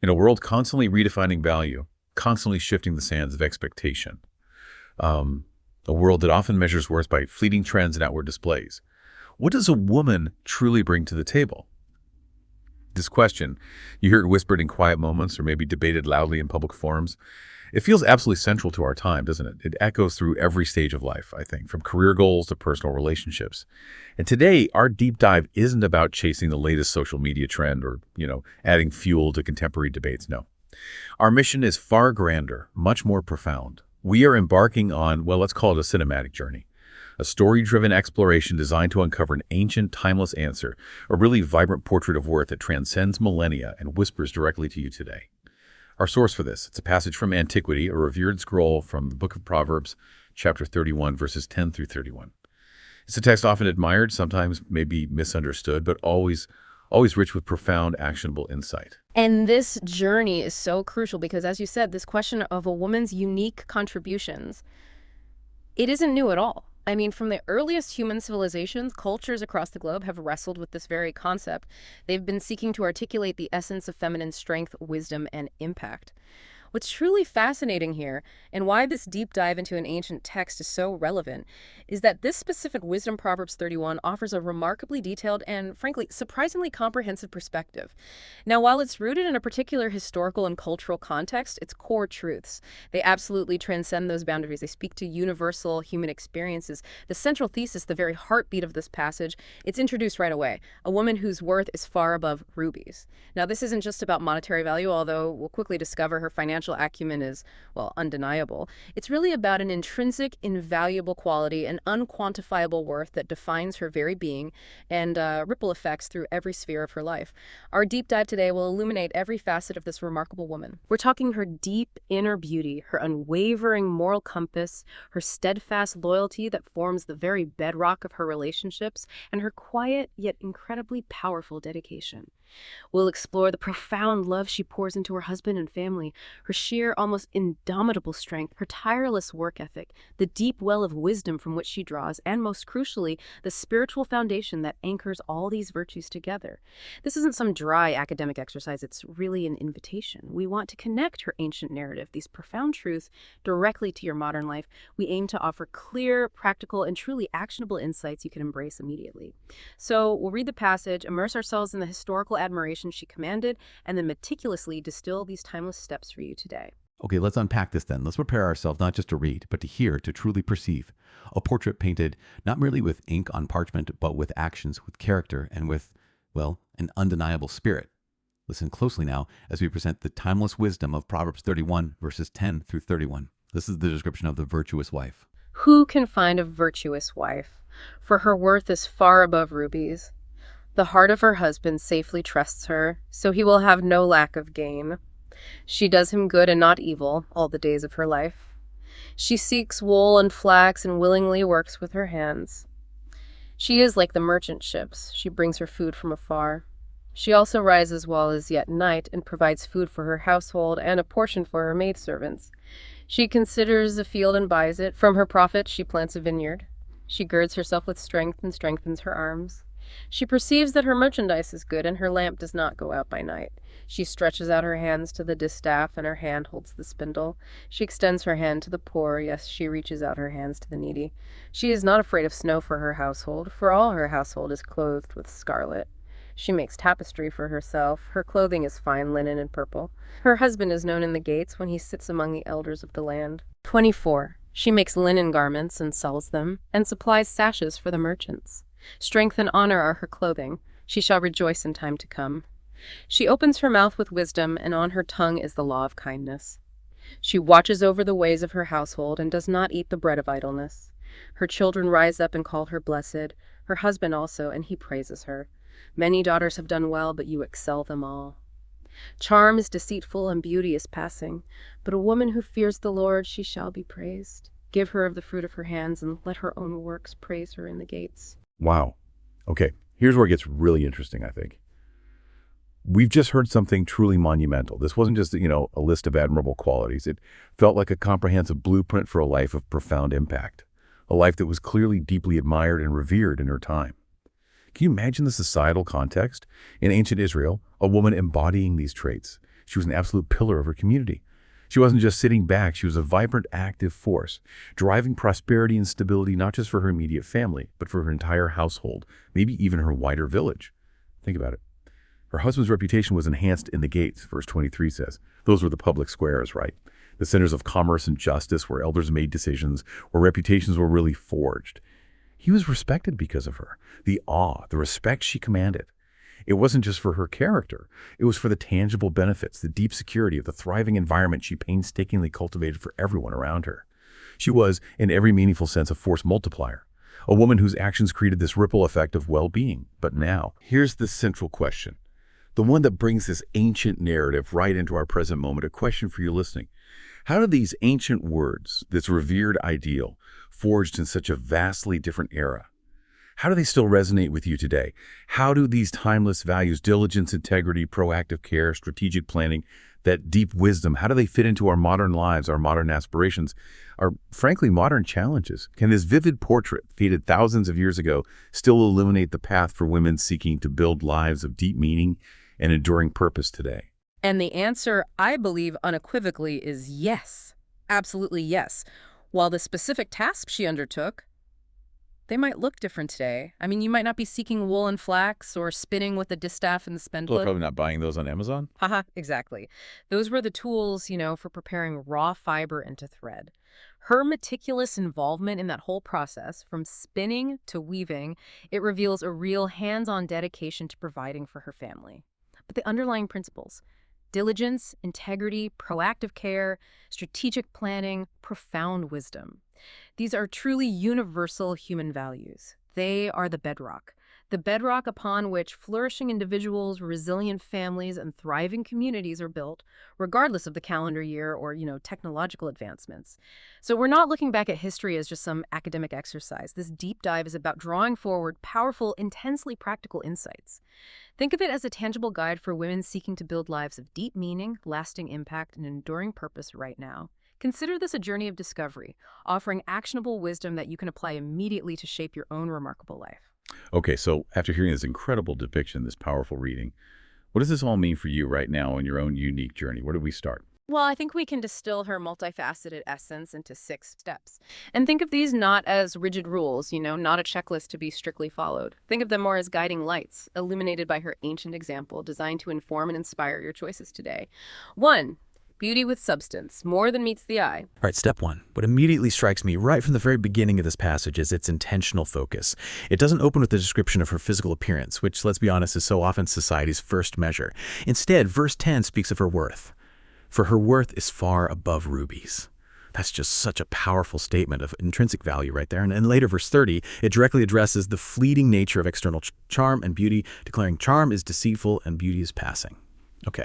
In a world constantly redefining value, constantly shifting the sands of expectation, um, a world that often measures worth by fleeting trends and outward displays, what does a woman truly bring to the table? This question, you hear it whispered in quiet moments or maybe debated loudly in public forums. It feels absolutely central to our time, doesn't it? It echoes through every stage of life, I think, from career goals to personal relationships. And today, our deep dive isn't about chasing the latest social media trend or, adding fuel to contemporary debates. No. Our mission is far grander, much more profound. We are embarking on, well, let's call it a cinematic journey, a story-driven exploration designed to uncover an ancient, timeless answer, a really vibrant portrait of worth that transcends millennia and whispers directly to you today. Our source for this, it's a passage from antiquity, a revered scroll from the book of Proverbs, chapter 31, verses 10 through 31. It's a text often admired, sometimes maybe misunderstood, but always rich with profound, actionable insight. And this journey is so crucial because, as you said, this question of a woman's unique contributions, it isn't new at all. I mean, from the earliest human civilizations, cultures across the globe have wrestled with this very concept. They've been seeking to articulate the essence of feminine strength, wisdom, and impact. What's truly fascinating here, and why this deep dive into an ancient text is so relevant, is that this specific wisdom Proverbs 31 offers a remarkably detailed and, frankly, surprisingly comprehensive perspective. Now, while it's rooted in a particular historical and cultural context, its core truths, they absolutely transcend those boundaries. They speak to universal human experiences. The central thesis, the very heartbeat of this passage, it's introduced right away. A woman whose worth is far above rubies. Now, this isn't just about monetary value, although we'll quickly discover her financial acumen is, well, undeniable. It's really about an intrinsic, invaluable quality, an unquantifiable worth that defines her very being and ripple effects through every sphere of her life. Our deep dive today will illuminate every facet of this remarkable woman. We're talking her deep inner beauty, her unwavering moral compass, her steadfast loyalty that forms the very bedrock of her relationships, and her quiet yet incredibly powerful dedication. We'll explore the profound love she pours into her husband and family, her sheer, almost indomitable strength, her tireless work ethic, the deep well of wisdom from which she draws, and most crucially, the spiritual foundation that anchors all these virtues together. This isn't some dry academic exercise, it's really an invitation. We want to connect her ancient narrative, these profound truths, directly to your modern life. We aim to offer clear, practical, and truly actionable insights you can embrace immediately. So we'll read the passage, immerse ourselves in the historical admiration she commanded, and then meticulously distill these timeless steps for you today. Okay, let's unpack this then. Let's prepare ourselves not just to read, but to hear, to truly perceive. A portrait painted not merely with ink on parchment, but with actions, with character, and with, well, an undeniable spirit. Listen closely now as we present the timeless wisdom of Proverbs 31, verses 10 through 31. This is the description of the virtuous wife. Who can find a virtuous wife? For her worth is far above rubies. The heart of her husband safely trusts her, so he will have no lack of gain. She does him good and not evil all the days of her life. She seeks wool and flax and willingly works with her hands. She is like the merchant ships. She brings her food from afar. She also rises while it is yet night and provides food for her household and a portion for her maidservants. She considers a field and buys it. From her profit she plants a vineyard. She girds herself with strength and strengthens her arms. She perceives that her merchandise is good, and her lamp does not go out by night. She stretches out her hands to the distaff, and her hand holds the spindle. She extends her hand to the poor, yes, she reaches out her hands to the needy. She is not afraid of snow for her household, for all her household is clothed with scarlet. She makes tapestry for herself. Her clothing is fine linen and purple. Her husband is known in the gates when he sits among the elders of the land. 24. She makes linen garments and sells them, and supplies sashes for the merchants. Strength and honor are her clothing. She shall rejoice in time to come. She opens her mouth with wisdom, and on her tongue is the law of kindness. She watches over the ways of her household and does not eat the bread of idleness. Her children rise up and call her blessed, her husband also, and he praises her. Many daughters have done well, but you excel them all. Charm is deceitful and beauty is passing, but a woman who fears the Lord, she shall be praised. Give her of the fruit of her hands, and let her own works praise her in the gates. Wow. Okay, here's where it gets really interesting, I think. We've just heard something truly monumental. This wasn't just, a list of admirable qualities. It felt like a comprehensive blueprint for a life of profound impact, a life that was clearly deeply admired and revered in her time. Can you imagine the societal context? In ancient Israel, a woman embodying these traits. She was an absolute pillar of her community. She wasn't just sitting back, she was a vibrant, active force, driving prosperity and stability not just for her immediate family, but for her entire household, maybe even her wider village. Think about it. Her husband's reputation was enhanced in the gates, verse 23 says. Those were the public squares, right? The centers of commerce and justice where elders made decisions, where reputations were really forged. He was respected because of her. The awe, the respect she commanded. It wasn't just for her character. It was for the tangible benefits, the deep security of the thriving environment she painstakingly cultivated for everyone around her. She was, in every meaningful sense, a force multiplier, a woman whose actions created this ripple effect of well-being. But now, here's the central question, the one that brings this ancient narrative right into our present moment, a question for you listening. How do these ancient words, this revered ideal, forged in such a vastly different era, how do they still resonate with you today? How do these timeless values, diligence, integrity, proactive care, strategic planning, that deep wisdom, how do they fit into our modern lives, our modern aspirations, our, frankly, modern challenges? Can this vivid portrait, dated thousands of years ago, still illuminate the path for women seeking to build lives of deep meaning and enduring purpose today? And the answer, I believe unequivocally, is yes. Absolutely yes. While the specific tasks she undertook, they might look different today. I mean, you might not be seeking wool and flax or spinning with the distaff and the Well, spindlet. probably not buying those on Amazon. Haha, exactly. Those were the tools, for preparing raw fiber into thread. Her meticulous involvement in that whole process, from spinning to weaving, it reveals a real hands-on dedication to providing for her family. But the underlying principles, diligence, integrity, proactive care, strategic planning, profound wisdom. These are truly universal human values. They are the bedrock upon which flourishing individuals, resilient families, and thriving communities are built, regardless of the calendar year or, technological advancements. So we're not looking back at history as just some academic exercise. This deep dive is about drawing forward powerful, intensely practical insights. Think of it as a tangible guide for women seeking to build lives of deep meaning, lasting impact, and enduring purpose right now. Consider this a journey of discovery, offering actionable wisdom that you can apply immediately to shape your own remarkable life. Okay, so after hearing this incredible depiction, this powerful reading, what does this all mean for you right now in your own unique journey? Where do we start? Well, I think we can distill her multifaceted essence into 6 steps. And think of these not as rigid rules, not a checklist to be strictly followed. Think of them more as guiding lights, illuminated by her ancient example, designed to inform and inspire your choices today. 1. Beauty with substance, more than meets the eye. All right, step 1. What immediately strikes me right from the very beginning of this passage is its intentional focus. It doesn't open with the description of her physical appearance, which, let's be honest, is so often society's first measure. Instead, verse 10 speaks of her worth. For her worth is far above rubies. That's just such a powerful statement of intrinsic value right there. And later, verse 30, it directly addresses the fleeting nature of external charm and beauty, declaring charm is deceitful and beauty is passing. Okay.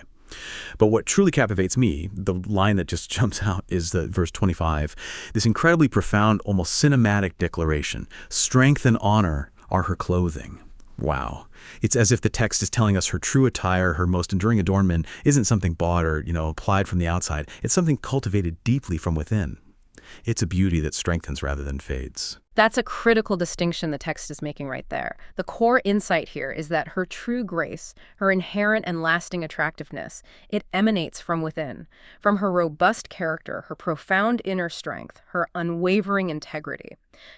But what truly captivates me, the line that just jumps out, is the verse 25, this incredibly profound, almost cinematic declaration. Strength and honor are her clothing. Wow. It's as if the text is telling us her true attire, her most enduring adornment, isn't something bought or, applied from the outside. It's something cultivated deeply from within. It's a beauty that strengthens rather than fades. That's a critical distinction the text is making right there. The core insight here is that her true grace, her inherent and lasting attractiveness, it emanates from within, from her robust character, her profound inner strength, her unwavering integrity.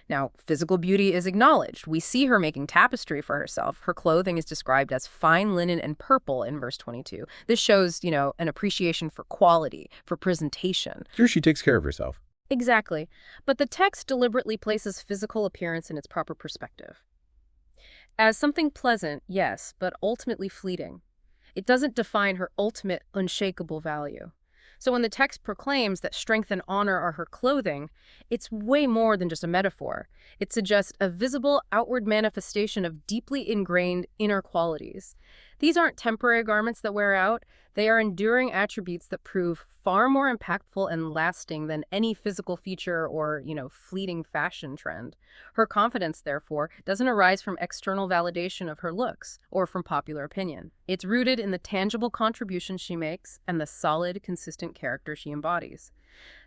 Now, physical beauty is acknowledged. We see her making tapestry for herself. Her clothing is described as fine linen and purple in verse 22. This shows, an appreciation for quality, for presentation. Sure, she takes care of herself. Exactly. But the text deliberately places physical appearance in its proper perspective. As something pleasant, yes, but ultimately fleeting. It doesn't define her ultimate, unshakable value. So when the text proclaims that strength and honor are her clothing, it's way more than just a metaphor. It suggests a visible outward manifestation of deeply ingrained inner qualities. These aren't temporary garments that wear out. They are enduring attributes that prove far more impactful and lasting than any physical feature or, fleeting fashion trend. Her confidence, therefore, doesn't arise from external validation of her looks or from popular opinion. It's rooted in the tangible contributions she makes and the solid, consistent character she embodies.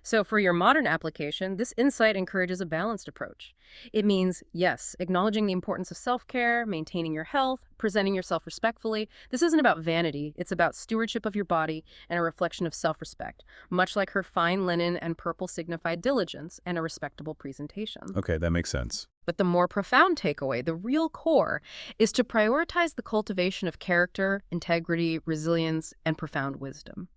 So for your modern application, this insight encourages a balanced approach. It means, yes, acknowledging the importance of self-care, maintaining your health, presenting yourself respectfully. This isn't about vanity. It's about stewardship of your body and a reflection of self-respect, much like her fine linen and purple signified diligence and a respectable presentation. Okay, that makes sense. But the more profound takeaway, the real core, is to prioritize the cultivation of character, integrity, resilience, and profound wisdom.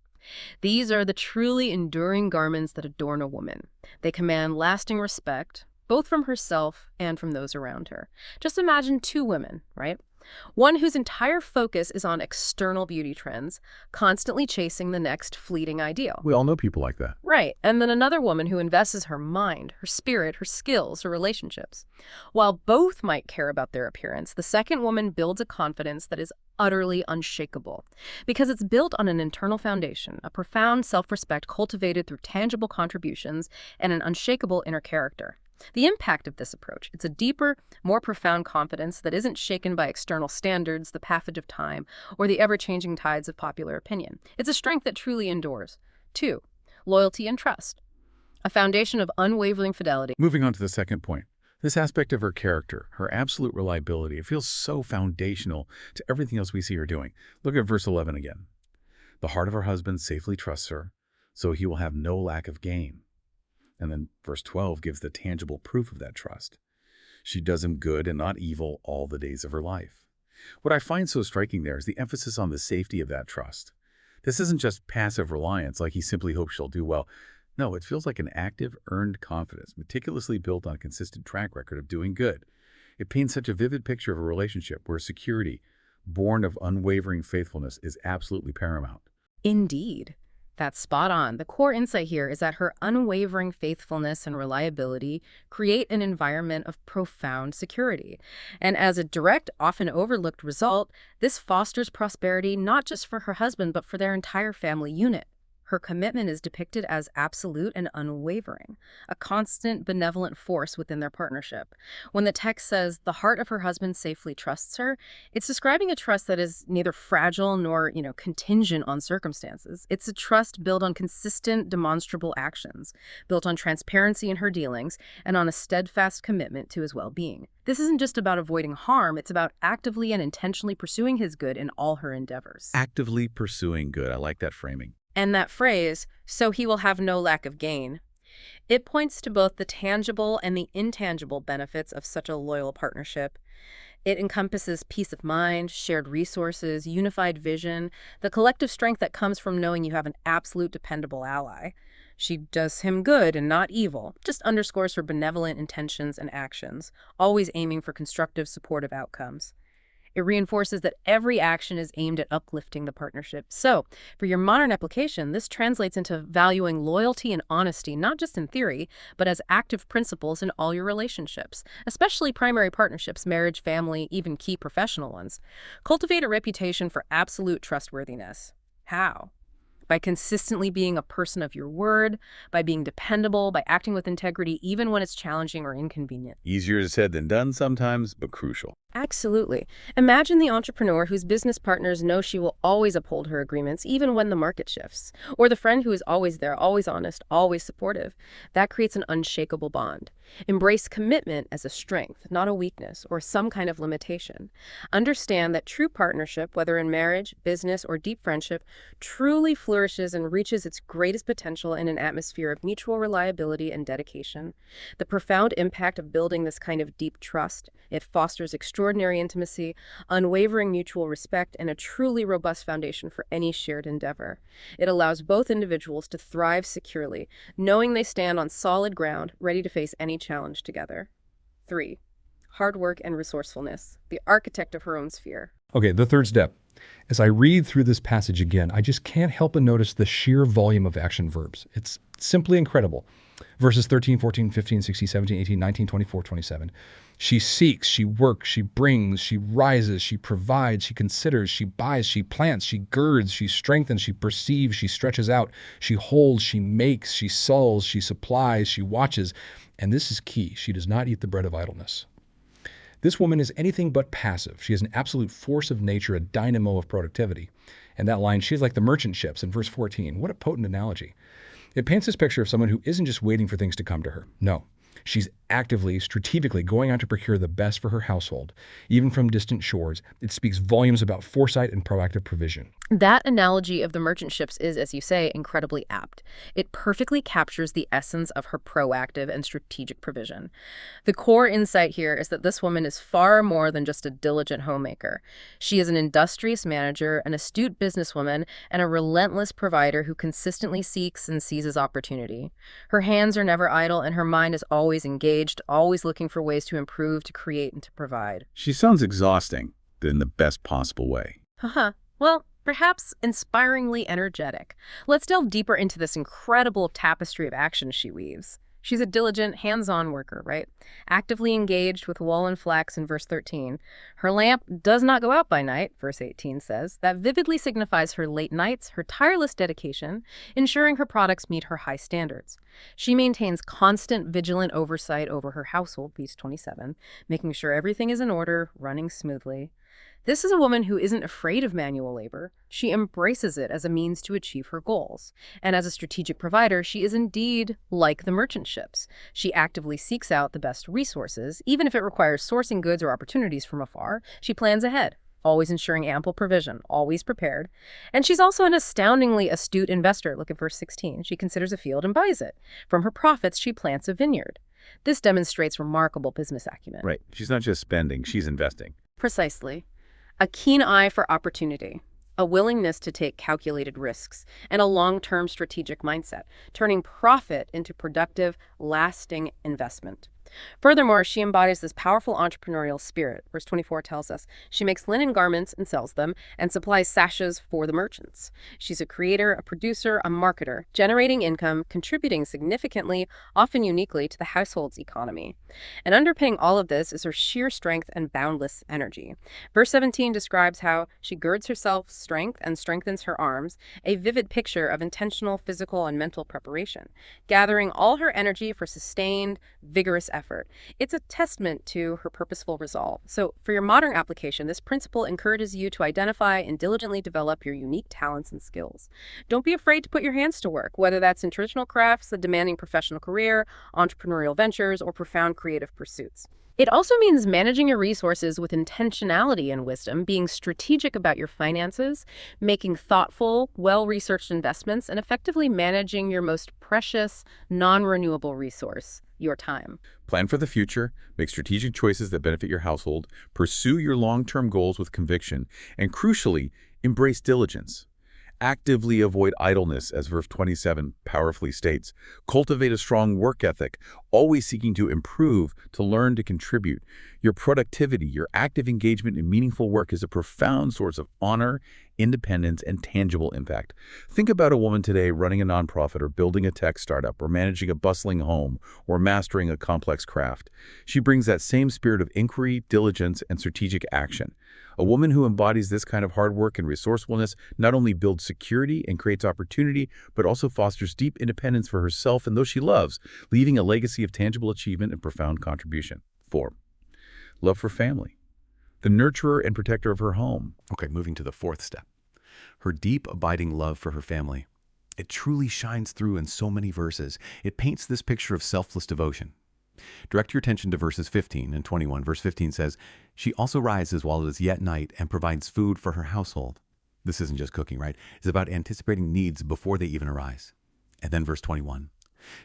These are the truly enduring garments that adorn a woman. They command lasting respect, both from herself and from those around her. Just imagine two women, right? One whose entire focus is on external beauty trends, constantly chasing the next fleeting ideal. We all know people like that. Right. And then another woman who invests her mind, her spirit, her skills, her relationships. While both might care about their appearance, the second woman builds a confidence that is utterly unshakable because it's built on an internal foundation, a profound self-respect cultivated through tangible contributions and an unshakable inner character. The impact of this approach, it's a deeper, more profound confidence that isn't shaken by external standards, the passage of time, or the ever-changing tides of popular opinion. It's a strength that truly endures. 2. Loyalty and trust. A foundation of unwavering fidelity. Moving on to the second point. This aspect of her character, her absolute reliability, it feels so foundational to everything else we see her doing. Look at verse 11 again. The heart of her husband safely trusts her, so he will have no lack of gain. And then verse 12 gives the tangible proof of that trust. She does him good and not evil all the days of her life. What I find so striking there is the emphasis on the safety of that trust. This isn't just passive reliance, like he simply hopes she'll do well. No, it feels like an active, earned confidence, meticulously built on a consistent track record of doing good. It paints such a vivid picture of a relationship where security, born of unwavering faithfulness, is absolutely paramount. Indeed. That's spot on. The core insight here is that her unwavering faithfulness and reliability create an environment of profound security. And as a direct, often overlooked result, this fosters prosperity not just for her husband, but for their entire family unit. Her commitment is depicted as absolute and unwavering, a constant benevolent force within their partnership. When the text says the heart of her husband safely trusts her, it's describing a trust that is neither fragile nor, contingent on circumstances. It's a trust built on consistent, demonstrable actions, built on transparency in her dealings, and on a steadfast commitment to his well-being. This isn't just about avoiding harm, it's about actively and intentionally pursuing his good in all her endeavors. Actively pursuing good. I like that framing. And that phrase, so he will have no lack of gain, it points to both the tangible and the intangible benefits of such a loyal partnership. It encompasses peace of mind, shared resources, unified vision, the collective strength that comes from knowing you have an absolute dependable ally. She does him good and not evil, just underscores her benevolent intentions and actions, always aiming for constructive, supportive outcomes. It reinforces that every action is aimed at uplifting the partnership. So, for your modern application, this translates into valuing loyalty and honesty, not just in theory, but as active principles in all your relationships, especially primary partnerships, marriage, family, even key professional ones. Cultivate a reputation for absolute trustworthiness. How? By consistently being a person of your word, by being dependable, by acting with integrity even when it's challenging or inconvenient. Easier said than done sometimes, but crucial. Absolutely. Imagine the entrepreneur whose business partners know she will always uphold her agreements even when the market shifts. Or the friend who is always there, always honest, always supportive. That creates an unshakable bond. Embrace commitment as a strength, not a weakness or some kind of limitation. Understand that true partnership, whether in marriage, business, or deep friendship, truly flourishes and reaches its greatest potential in an atmosphere of mutual reliability and dedication. The profound impact of building this kind of deep trust, it fosters extraordinary intimacy, unwavering mutual respect, and a truly robust foundation for any shared endeavor. It allows both individuals to thrive securely, knowing they stand on solid ground, ready to face any challenge together. 3. Hard work and resourcefulness, the architect of her own sphere. Okay, the third step. As I read through this passage again, I just can't help but notice the sheer volume of action verbs. It's simply incredible. Verses 13, 14, 15, 16, 17, 18, 19, 24, 27. She seeks, she works, she brings, she rises, she provides, she considers, she buys, she plants, she girds, she strengthens, she perceives, she stretches out, she holds, she makes, she sells, she supplies, she watches. And this is key. She does not eat the bread of idleness. This woman is anything but passive. She is an absolute force of nature, a dynamo of productivity. And that line, she's like the merchant ships in verse 14. What a potent analogy. It paints this picture of someone who isn't just waiting for things to come to her. No, she's actively, strategically going out to procure the best for her household, even from distant shores. It speaks volumes about foresight and proactive provision. That analogy of the merchant ships is, as you say, incredibly apt. It perfectly captures the essence of her proactive and strategic provision. The core insight here is that this woman is far more than just a diligent homemaker. She is an industrious manager, an astute businesswoman, and a relentless provider who consistently seeks and seizes opportunity. Her hands are never idle, and her mind is always engaged, always looking for ways to improve, to create, and to provide. She sounds exhausting, but in the best possible way. Haha. Well, perhaps inspiringly energetic. Let's delve deeper into this incredible tapestry of action she weaves. She's a diligent, hands-on worker, right? Actively engaged with wool and flax in verse 13. Her lamp does not go out by night, verse 18 says. That vividly signifies her late nights, her tireless dedication, ensuring her products meet her high standards. She maintains constant, vigilant oversight over her household, verse 27, making sure everything is in order, running smoothly. This is a woman who isn't afraid of manual labor. She embraces it as a means to achieve her goals. And as a strategic provider, she is indeed like the merchant ships. She actively seeks out the best resources, even if it requires sourcing goods or opportunities from afar. She plans ahead, always ensuring ample provision, always prepared. And she's also an astoundingly astute investor. Look at verse 16. She considers a field and buys it. From her profits, she plants a vineyard. This demonstrates remarkable business acumen. Right. She's not just spending, she's investing. Precisely. A keen eye for opportunity, a willingness to take calculated risks, and a long-term strategic mindset, turning profit into productive, lasting investment. Furthermore, she embodies this powerful entrepreneurial spirit. Verse 24 tells us she makes linen garments and sells them and supplies sashes for the merchants. She's a creator, a producer, a marketer, generating income, contributing significantly, often uniquely, to the household's economy. And underpinning all of this is her sheer strength and boundless energy. Verse 17 describes how she girds herself strength and strengthens her arms, a vivid picture of intentional physical and mental preparation, gathering all her energy for sustained, vigorous effort. It's a testament to her purposeful resolve. So for your modern application, this principle encourages you to identify and diligently develop your unique talents and skills. Don't be afraid to put your hands to work, whether that's in traditional crafts, a demanding professional career, entrepreneurial ventures, or profound creative pursuits. It also means managing your resources with intentionality and wisdom, being strategic about your finances, making thoughtful, well-researched investments, and effectively managing your most precious, non-renewable resource, your time. Plan for the future, make strategic choices that benefit your household, pursue your long-term goals with conviction, and crucially, embrace diligence. Actively avoid idleness, as verse 27 powerfully states. Cultivate a strong work ethic, always seeking to improve, to learn, to contribute. Your productivity, your active engagement in meaningful work is a profound source of honor, independence, and tangible impact. Think about a woman today running a nonprofit or building a tech startup or managing a bustling home or mastering a complex craft. She brings that same spirit of inquiry, diligence, and strategic action. A woman who embodies this kind of hard work and resourcefulness not only builds security and creates opportunity, but also fosters deep independence for herself and those she loves, leaving a legacy of tangible achievement and profound contribution. 4. Love for family. The nurturer and protector of her home. Okay, moving to the fourth step. Her deep, abiding love for her family. It truly shines through in so many verses. It paints this picture of selfless devotion. Direct your attention to verses 15 and 21. Verse 15 says, she also rises while it is yet night and provides food for her household. This isn't just cooking, right? It's about anticipating needs before they even arise. And then verse 21.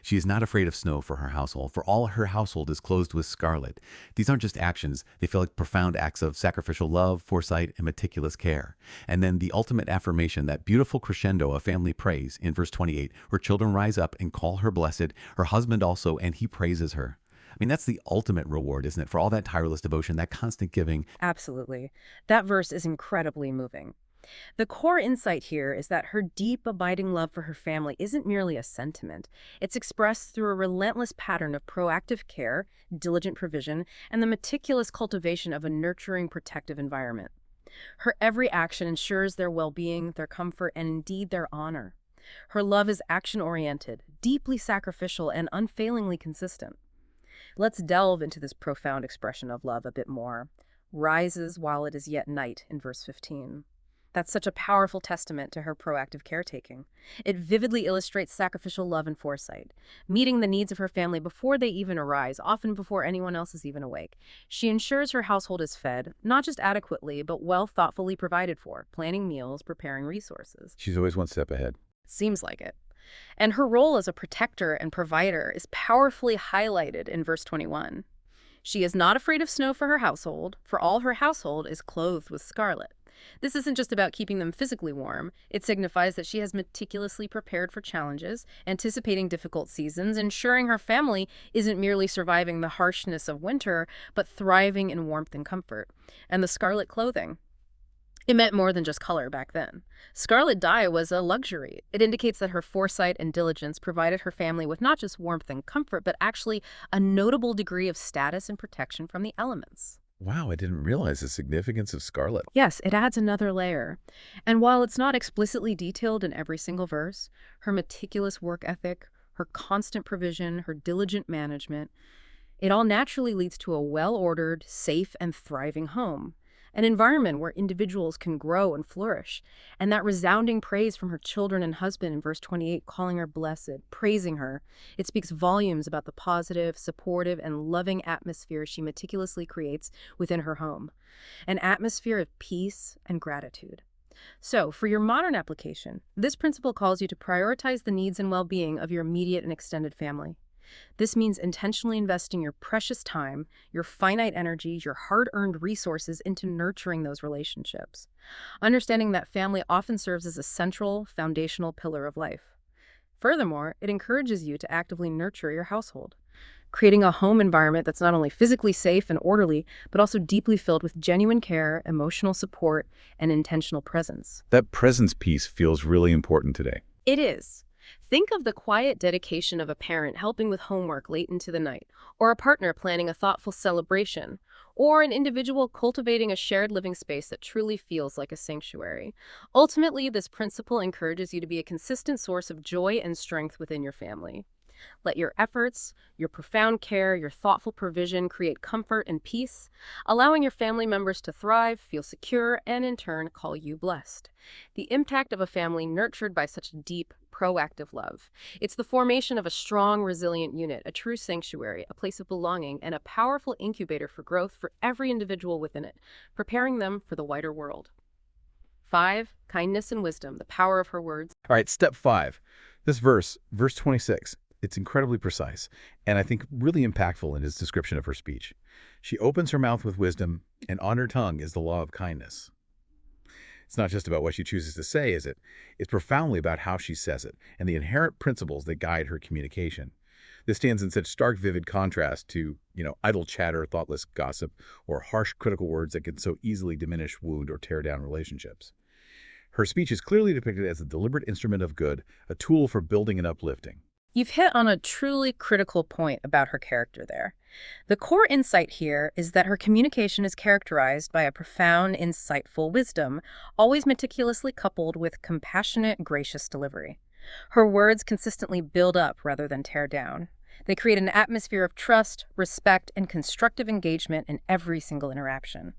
She is not afraid of snow for her household, for all her household is clothed with scarlet. These aren't just actions. They feel like profound acts of sacrificial love, foresight, and meticulous care. And then the ultimate affirmation, that beautiful crescendo of family praise in verse 28. Her children rise up and call her blessed, her husband also, and he praises her. I mean, that's the ultimate reward, isn't it? For all that tireless devotion, that constant giving. Absolutely. That verse is incredibly moving. The core insight here is that her deep, abiding love for her family isn't merely a sentiment. It's expressed through a relentless pattern of proactive care, diligent provision, and the meticulous cultivation of a nurturing, protective environment. Her every action ensures their well-being, their comfort, and indeed their honor. Her love is action-oriented, deeply sacrificial, and unfailingly consistent. Let's delve into this profound expression of love a bit more. Rises while it is yet night in verse 15. That's such a powerful testament to her proactive caretaking. It vividly illustrates sacrificial love and foresight, meeting the needs of her family before they even arise, often before anyone else is even awake. She ensures her household is fed, not just adequately, but well thoughtfully provided for, planning meals, preparing resources. She's always one step ahead. Seems like it. And her role as a protector and provider is powerfully highlighted in verse 21. She is not afraid of snow for her household, for all her household is clothed with scarlet. This isn't just about keeping them physically warm. It signifies that she has meticulously prepared for challenges, anticipating difficult seasons, ensuring her family isn't merely surviving the harshness of winter, but thriving in warmth and comfort. And the scarlet clothing. It meant more than just color back then. Scarlet dye was a luxury. It indicates that her foresight and diligence provided her family with not just warmth and comfort, but actually a notable degree of status and protection from the elements. Wow, I didn't realize the significance of scarlet. Yes, it adds another layer. And while it's not explicitly detailed in every single verse, her meticulous work ethic, her constant provision, her diligent management, it all naturally leads to a well-ordered, safe, and thriving home. An environment where individuals can grow and flourish. And that resounding praise from her children and husband in verse 28, calling her blessed, praising her, it speaks volumes about the positive, supportive, and loving atmosphere she meticulously creates within her home. An atmosphere of peace and gratitude. So, for your modern application, this principle calls you to prioritize the needs and well-being of your immediate and extended family. This means intentionally investing your precious time, your finite energy, your hard-earned resources into nurturing those relationships. Understanding that family often serves as a central, foundational pillar of life. Furthermore, it encourages you to actively nurture your household, creating a home environment that's not only physically safe and orderly, but also deeply filled with genuine care, emotional support, and intentional presence. That presence piece feels really important today. It is. Think of the quiet dedication of a parent helping with homework late into the night, or a partner planning a thoughtful celebration, or an individual cultivating a shared living space that truly feels like a sanctuary. Ultimately, this principle encourages you to be a consistent source of joy and strength within your family. Let your efforts, your profound care, your thoughtful provision create comfort and peace, allowing your family members to thrive, feel secure, and in turn call you blessed. The impact of a family nurtured by such deep, proactive love. It's the formation of a strong, resilient unit, a true sanctuary, a place of belonging, and a powerful incubator for growth for every individual within it, preparing them for the wider world. 5. Kindness and wisdom, the power of her words. All right, step 5. This verse 26, it's incredibly precise, and I think really impactful in his description of her speech. She opens her mouth with wisdom, and on her tongue is the law of kindness. It's not just about what she chooses to say, is it? It's profoundly about how she says it, and the inherent principles that guide her communication. This stands in such stark, vivid contrast to, idle chatter, thoughtless gossip, or harsh, critical words that can so easily diminish, wound, or tear down relationships. Her speech is clearly depicted as a deliberate instrument of good, a tool for building and uplifting. You've hit on a truly critical point about her character there. The core insight here is that her communication is characterized by a profound, insightful wisdom, always meticulously coupled with compassionate, gracious delivery. Her words consistently build up rather than tear down. They create an atmosphere of trust, respect, and constructive engagement in every single interaction.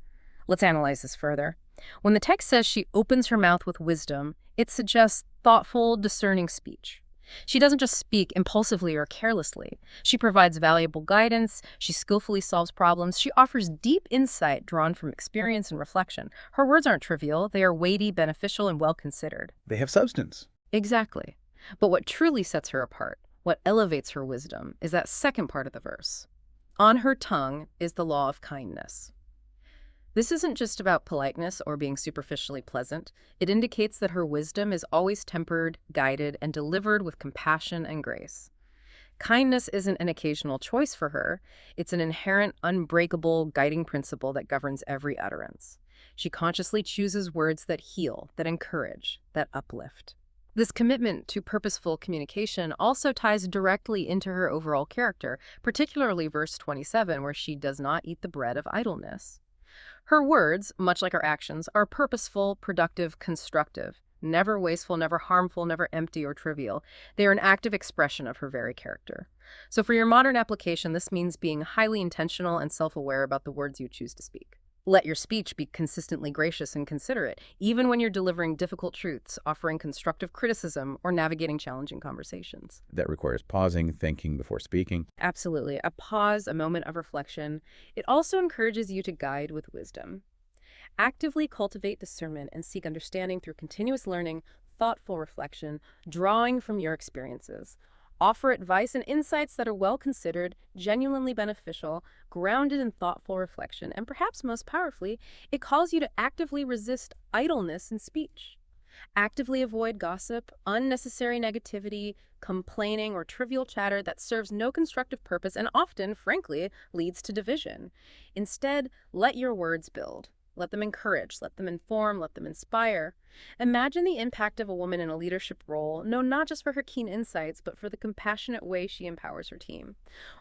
Let's analyze this further. When the text says she opens her mouth with wisdom, it suggests thoughtful, discerning speech. She doesn't just speak impulsively or carelessly. She provides valuable guidance, she skillfully solves problems, she offers deep insight drawn from experience and reflection. Her words aren't trivial, they are weighty, beneficial, and well-considered. They have substance. Exactly. But what truly sets her apart, what elevates her wisdom, is that second part of the verse. On her tongue is the law of kindness. This isn't just about politeness or being superficially pleasant. It indicates that her wisdom is always tempered, guided, and delivered with compassion and grace. Kindness isn't an occasional choice for her. It's an inherent, unbreakable guiding principle that governs every utterance. She consciously chooses words that heal, that encourage, that uplift. This commitment to purposeful communication also ties directly into her overall character, particularly verse 27, where she does not eat the bread of idleness. Her words, much like her actions, are purposeful, productive, constructive, never wasteful, never harmful, never empty or trivial. They are an active expression of her very character. So for your modern application, this means being highly intentional and self-aware about the words you choose to speak. Let your speech be consistently gracious and considerate, even when you're delivering difficult truths, offering constructive criticism, or navigating challenging conversations. That requires pausing, thinking before speaking. Absolutely. A pause, a moment of reflection. It also encourages you to guide with wisdom. Actively cultivate discernment and seek understanding through continuous learning, thoughtful reflection, drawing from your experiences. Offer advice and insights that are well considered, genuinely beneficial, grounded in thoughtful reflection, and perhaps most powerfully, it calls you to actively resist idleness in speech. Actively avoid gossip, unnecessary negativity, complaining, or trivial chatter that serves no constructive purpose and often, frankly, leads to division. Instead, let your words build. Let them encourage, let them inform, let them inspire. Imagine the impact of a woman in a leadership role, known not just for her keen insights, but for the compassionate way she empowers her team.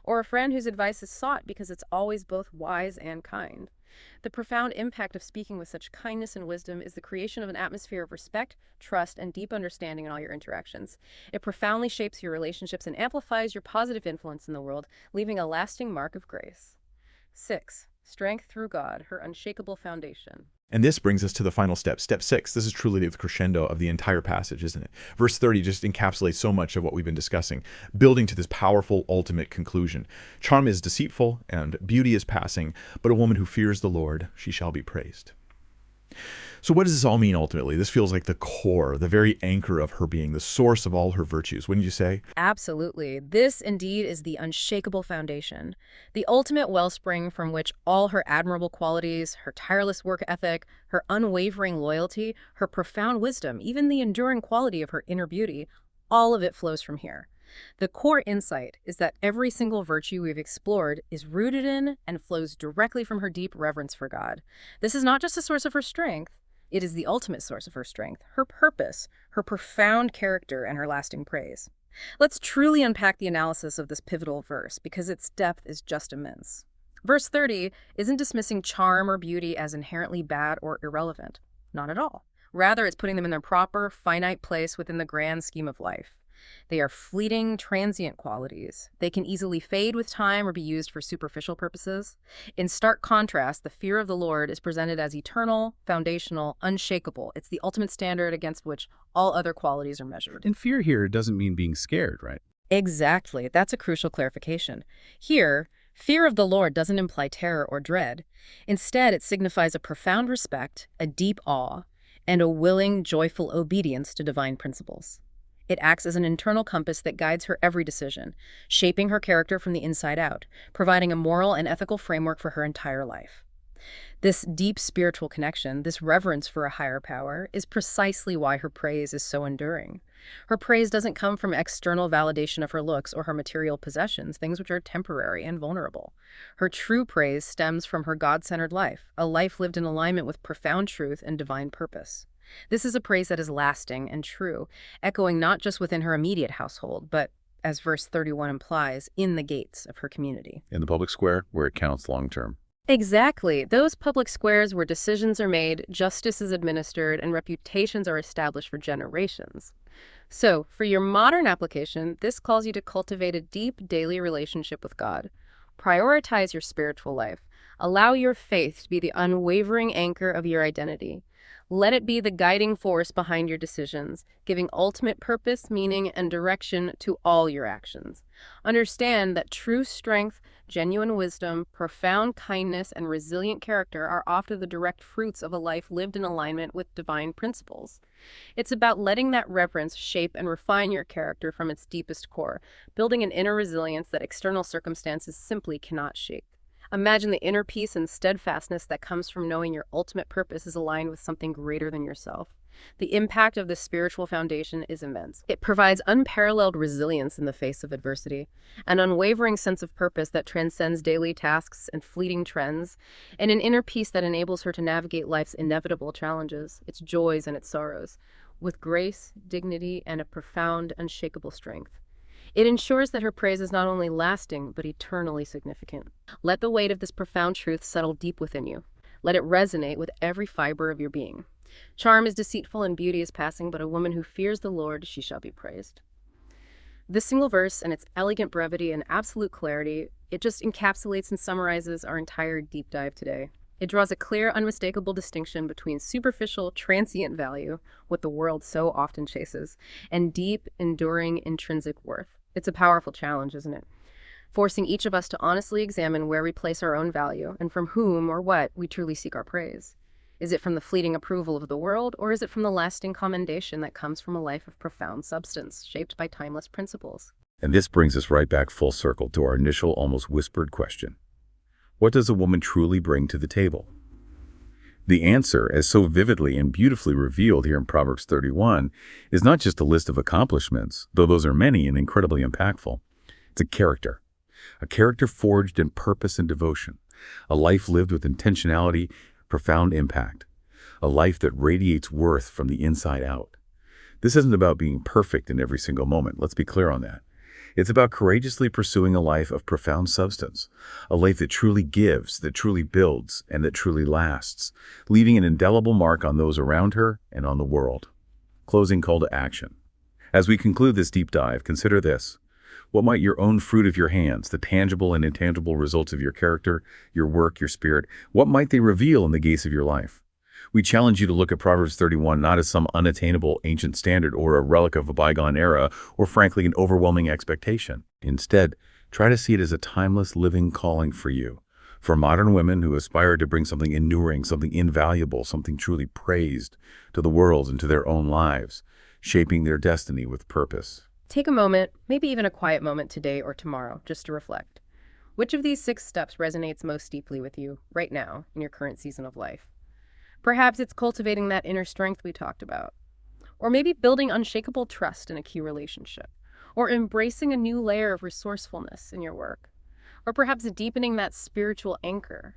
Or a friend whose advice is sought because it's always both wise and kind. The profound impact of speaking with such kindness and wisdom is the creation of an atmosphere of respect, trust, and deep understanding in all your interactions. It profoundly shapes your relationships and amplifies your positive influence in the world, leaving a lasting mark of grace. 6. Strength through God, her unshakable foundation. And this brings us to the final step, step 6. This is truly the crescendo of the entire passage, isn't it? Verse 30 just encapsulates so much of what we've been discussing, building to this powerful ultimate conclusion. Charm is deceitful and beauty is passing, but a woman who fears the Lord, she shall be praised. So what does this all mean ultimately? This feels like the core, the very anchor of her being, the source of all her virtues, wouldn't you say? Absolutely. This indeed is the unshakable foundation, the ultimate wellspring from which all her admirable qualities, her tireless work ethic, her unwavering loyalty, her profound wisdom, even the enduring quality of her inner beauty, all of it flows from here. The core insight is that every single virtue we've explored is rooted in and flows directly from her deep reverence for God. This is not just a source of her strength, it is the ultimate source of her strength, her purpose, her profound character, and her lasting praise. Let's truly unpack the analysis of this pivotal verse because its depth is just immense. Verse 30 isn't dismissing charm or beauty as inherently bad or irrelevant. Not at all. Rather, it's putting them in their proper, finite place within the grand scheme of life. They are fleeting, transient qualities. They can easily fade with time or be used for superficial purposes. In stark contrast, the fear of the Lord is presented as eternal, foundational, unshakable. It's the ultimate standard against which all other qualities are measured. And fear here doesn't mean being scared, right? Exactly. That's a crucial clarification. Here, fear of the Lord doesn't imply terror or dread. Instead, it signifies a profound respect, a deep awe, and a willing, joyful obedience to divine principles. It acts as an internal compass that guides her every decision, shaping her character from the inside out, providing a moral and ethical framework for her entire life. This deep spiritual connection, this reverence for a higher power, is precisely why her praise is so enduring. Her praise doesn't come from external validation of her looks or her material possessions, things which are temporary and vulnerable. Her true praise stems from her God-centered life, a life lived in alignment with profound truth and divine purpose. This is a praise that is lasting and true, echoing not just within her immediate household, but, as verse 31 implies, in the gates of her community. In the public square, where it counts long term. Exactly. Those public squares where decisions are made, justice is administered, and reputations are established for generations. So, for your modern application, this calls you to cultivate a deep daily relationship with God. Prioritize your spiritual life. Allow your faith to be the unwavering anchor of your identity. Let it be the guiding force behind your decisions, giving ultimate purpose, meaning, and direction to all your actions. Understand that true strength, genuine wisdom, profound kindness, and resilient character are often the direct fruits of a life lived in alignment with divine principles. It's about letting that reverence shape and refine your character from its deepest core, building an inner resilience that external circumstances simply cannot shake. Imagine the inner peace and steadfastness that comes from knowing your ultimate purpose is aligned with something greater than yourself. The impact of this spiritual foundation is immense. It provides unparalleled resilience in the face of adversity, an unwavering sense of purpose that transcends daily tasks and fleeting trends, and an inner peace that enables her to navigate life's inevitable challenges, its joys and its sorrows, with grace, dignity, and a profound, unshakable strength. It ensures that her praise is not only lasting, but eternally significant. Let the weight of this profound truth settle deep within you. Let it resonate with every fiber of your being. Charm is deceitful and beauty is passing, but a woman who fears the Lord, she shall be praised. This single verse and its elegant brevity and absolute clarity, it just encapsulates and summarizes our entire deep dive today. It draws a clear, unmistakable distinction between superficial, transient value, what the world so often chases, and deep, enduring, intrinsic worth. It's a powerful challenge, isn't it? Forcing each of us to honestly examine where we place our own value and from whom or what we truly seek our praise. Is it from the fleeting approval of the world, or is it from the lasting commendation that comes from a life of profound substance, shaped by timeless principles? And this brings us right back full circle to our initial, almost whispered question. What does a woman truly bring to the table? The answer, as so vividly and beautifully revealed here in Proverbs 31, is not just a list of accomplishments, though those are many and incredibly impactful. It's a character forged in purpose and devotion, a life lived with intentionality, profound impact, a life that radiates worth from the inside out. This isn't about being perfect in every single moment. Let's be clear on that. It's about courageously pursuing a life of profound substance, a life that truly gives, that truly builds, and that truly lasts, leaving an indelible mark on those around her and on the world. Closing call to action. As we conclude this deep dive, consider this. What might your own fruit of your hands, the tangible and intangible results of your character, your work, your spirit, what might they reveal in the gaze of your life? We challenge you to look at Proverbs 31 not as some unattainable ancient standard or a relic of a bygone era, or frankly an overwhelming expectation. Instead, try to see it as a timeless living calling for you, for modern women who aspire to bring something enduring, something invaluable, something truly praised to the world and to their own lives, shaping their destiny with purpose. Take a moment, maybe even a quiet moment today or tomorrow, just to reflect. Which of these 6 steps resonates most deeply with you right now in your current season of life? Perhaps it's cultivating that inner strength we talked about. Or maybe building unshakable trust in a key relationship. Or embracing a new layer of resourcefulness in your work. Or perhaps deepening that spiritual anchor.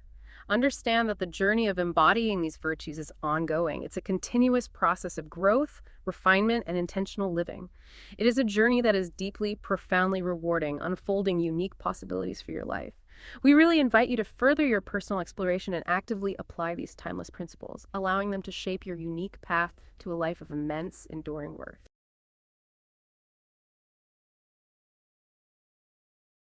Understand that the journey of embodying these virtues is ongoing. It's a continuous process of growth, refinement, and intentional living. It is a journey that is deeply, profoundly rewarding, unfolding unique possibilities for your life. We really invite you to further your personal exploration and actively apply these timeless principles, allowing them to shape your unique path to a life of immense, enduring worth.